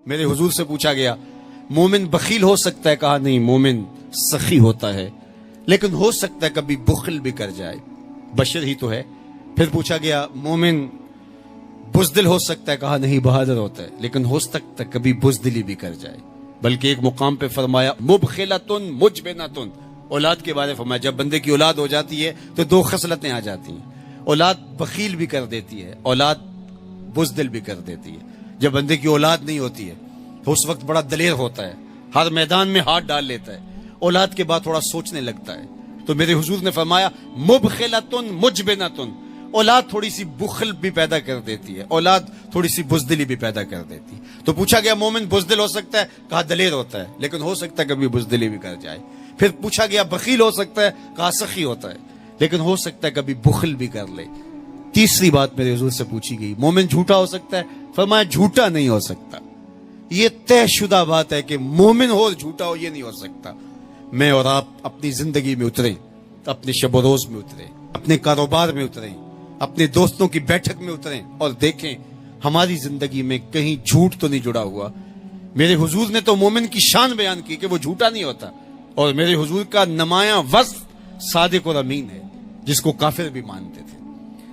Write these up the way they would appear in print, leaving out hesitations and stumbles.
میرے حضور سے پوچھا گیا مومن بخیل ہو سکتا ہے؟ کہا نہیں، مومن سخی ہوتا ہے، لیکن ہو سکتا ہے کبھی بخل بھی کر جائے، بشر ہی تو ہے۔ پھر پوچھا گیا مومن بزدل ہو سکتا ہے؟ کہا نہیں، بہادر ہوتا ہے، لیکن ہو سکتا ہے کبھی بزدلی بھی کر جائے۔ بلکہ ایک مقام پہ فرمایا مبخلتن مجبنتن، اولاد کے بارے فرمایا جب بندے کی اولاد ہو جاتی ہے تو دو خصلتیں آ جاتی ہیں، اولاد بخیل بھی کر دیتی ہے، اولاد بزدل بھی کر دیتی ہے۔ جب بندے کی اولاد نہیں ہوتی ہے تو اس وقت بڑا دلیر ہوتا ہے، ہر میدان میں ہاتھ ڈال لیتا ہے، اولاد کے بعد تھوڑا سوچنے لگتا ہے۔ تو میرے حضور نے فرمایا مبخلتن مجبنتن، اولاد تھوڑی سی بخل بھی پیدا کر دیتی ہے، اولاد تھوڑی سی بزدلی بھی پیدا کر دیتی ہے۔ تو پوچھا گیا مومن بزدل ہو سکتا ہے؟ کہا دلیر ہوتا ہے، لیکن ہو سکتا ہے کبھی بزدلی بھی کر جائے۔ پھر پوچھا گیا بخیل ہو سکتا ہے؟ کہا سخی ہوتا ہے، لیکن ہو سکتا ہے کبھی بخل بھی کر لے۔ تیسری بات میرے حضور سے پوچھی گئی مومن جھوٹا ہو سکتا ہے؟ فرمایا جھوٹا نہیں ہو سکتا، یہ طے شدہ بات ہے کہ مومن ہو اور جھوٹا ہو یہ نہیں ہو سکتا۔ میں اور آپ اپنی زندگی میں اتریں، اپنے شب و روز میں اتریں، اپنے کاروبار میں اتریں، اپنے دوستوں کی بیٹھک میں اتریں اور دیکھیں ہماری زندگی میں کہیں جھوٹ تو نہیں جڑا ہوا۔ میرے حضور نے تو مومن کی شان بیان کی کہ وہ جھوٹا نہیں ہوتا، اور میرے حضور کا نمایاں وصف صادق اور امین ہے، جس کو کافر بھی مانتے تھے۔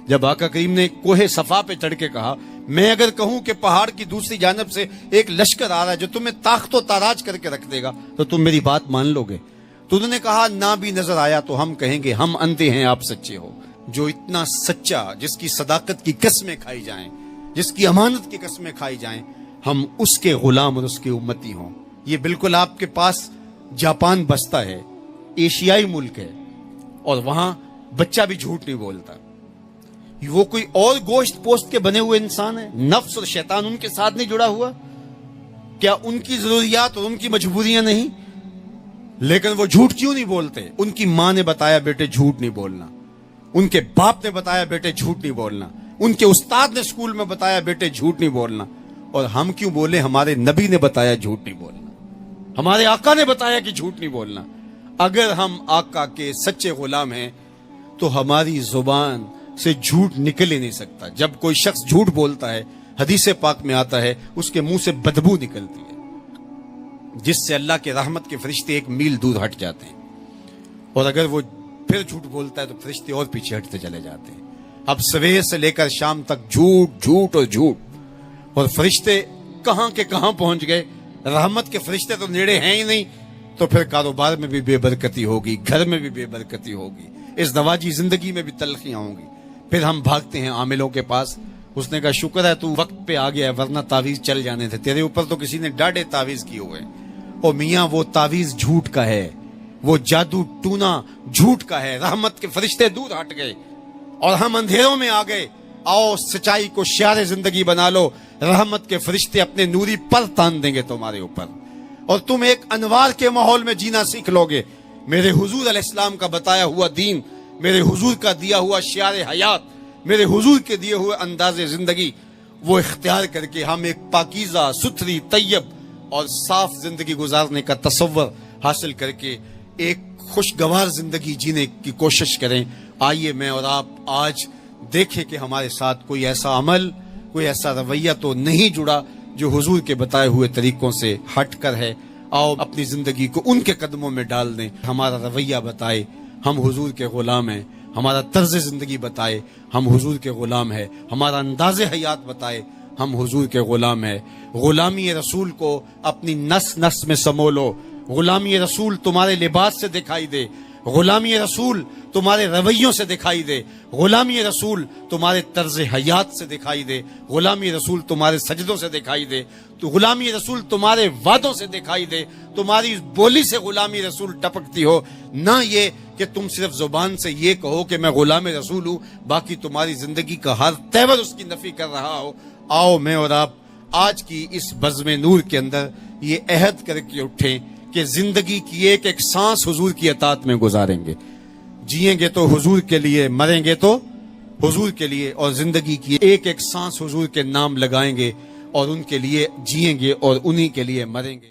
جب آقا کریم نے کوہ صفا پہ چڑھ کے کہا میں اگر کہوں کہ پہاڑ کی دوسری جانب سے ایک لشکر آ رہا ہے جو تمہیں تاخت و تاراج کر کے رکھ دے گا تو تم میری بات مان لو گے؟ تو انہوں نے کہا نہ بھی نظر آیا تو ہم کہیں گے ہم اندھے ہیں، آپ سچے ہو۔ جو اتنا سچا، جس کی صداقت کی قسمیں کھائی جائیں، جس کی امانت کی قسمیں کھائی جائیں، ہم اس کے غلام اور اس کے امتی ہوں۔ یہ بالکل آپ کے پاس جاپان بستا ہے، ایشیائی ملک ہے، اور وہاں بچہ بھی جھوٹ نہیں بولتا۔ وہ کوئی اور گوشت پوست کے بنے ہوئے انسان ہے، نفس اور شیطان ان کے ساتھ نہیں جڑا ہوا؟ کیا ان کی ضروریات اور ان کی مجبوریاں نہیں؟ لیکن وہ جھوٹ کیوں نہیں بولتے؟ ان کی ماں نے بتایا بیٹے جھوٹ نہیں بولنا، ان کے باپ نے بتایا بیٹے جھوٹ نہیں بولنا، ان کے استاد نے اسکول میں بتایا بیٹے جھوٹ نہیں بولنا۔ اور ہم کیوں بولے؟ ہمارے نبی نے بتایا جھوٹ نہیں بولنا، ہمارے آقا نے بتایا کہ جھوٹ نہیں بولنا۔ اگر ہم آقا کے سچے غلام ہیں تو ہماری زبان سے جھوٹ نکل ہی نہیں سکتا۔ جب کوئی شخص جھوٹ بولتا ہے، حدیث پاک میں آتا ہے اس کے منہ سے بدبو نکلتی ہے، جس سے اللہ کے رحمت کے فرشتے ایک میل دور ہٹ جاتے ہیں، اور اگر وہ پھر جھوٹ بولتا ہے تو فرشتے اور پیچھے ہٹتے چلے جاتے ہیں۔ اب سویر سے لے کر شام تک جھوٹ جھوٹ اور جھوٹ، اور فرشتے کہاں کے کہاں پہنچ گئے۔ رحمت کے فرشتے تو نیڑے ہیں ہی نہیں، تو پھر کاروبار میں بھی بے برکتی ہوگی، گھر میں بھی بے برکتی ہوگی، اس دواجی زندگی میں بھی تلخیاں ہوں گی۔ پھر ہم بھاگتے ہیں عاملوں کے پاس، اس نے کہا شکر ہے تو وقت پہ آ گیا ہے ورنہ تعویذ چل جانے تھے، تیرے اوپر تو کسی نے ڈاڑے تعویذ کیے ہوئے۔ او میاں وہ تعویذ جھوٹ کا ہے، وہ جادو ٹونا جھوٹ کا ہے۔ رحمت کے فرشتے دور ہٹ گئے اور ہم اندھیروں میں آ گئے۔ آؤ سچائی کو شعار زندگی بنا لو، رحمت کے فرشتے اپنے نوری پر تان دیں گے تمہارے اوپر، اور تم ایک انوار کے ماحول میں جینا سیکھ لو گے۔ میرے حضور علیہ السلام کا بتایا ہوا دین، میرے حضور کا دیا ہوا شعار حیات، میرے حضور کے دیے ہوئے انداز زندگی، وہ اختیار کر کے ہم ایک پاکیزہ ستھری طیب اور صاف زندگی گزارنے کا تصور حاصل کر کے ایک خوشگوار زندگی جینے کی کوشش کریں۔ آئیے میں اور آپ آج دیکھیں کہ ہمارے ساتھ کوئی ایسا عمل، کوئی ایسا رویہ تو نہیں جڑا جو حضور کے بتائے ہوئے طریقوں سے ہٹ کر ہے۔ آؤ اپنی زندگی کو ان کے قدموں میں ڈال دیں، ہمارا رویہ بتائے ہم حضور کے غلام ہیں، ہمارا طرز زندگی بتائے ہم حضور کے غلام ہیں، ہمارا انداز حیات بتائے ہم حضور کے غلام ہیں۔ غلامی رسول کو اپنی نس نس میں سمو لو، غلامی رسول تمہارے لباس سے دکھائی دے، غلامی رسول تمہارے رویوں سے دکھائی دے، غلامی رسول تمہارے طرز حیات سے دکھائی دے، غلامی رسول تمہارے سجدوں سے دکھائی دے، تو غلامی رسول تمہارے وعدوں سے دکھائی دے، تمہاری بولی سے غلامی رسول ٹپکتی ہو، نہ یہ کہ تم صرف زبان سے یہ کہو کہ میں غلام رسول ہوں، باقی تمہاری زندگی کا ہر تیور اس کی نفی کر رہا ہو۔ آؤ میں اور آپ آج کی اس بزم نور کے اندر یہ عہد کر کے اٹھیں کہ زندگی کی ایک ایک سانس حضور کی اطاعت میں گزاریں گے، جئیں گے تو حضور کے لیے، مریں گے تو حضور کے لیے، اور زندگی کی ایک ایک سانس حضور کے نام لگائیں گے اور ان کے لیے جئیں گے اور انہی کے لیے مریں گے۔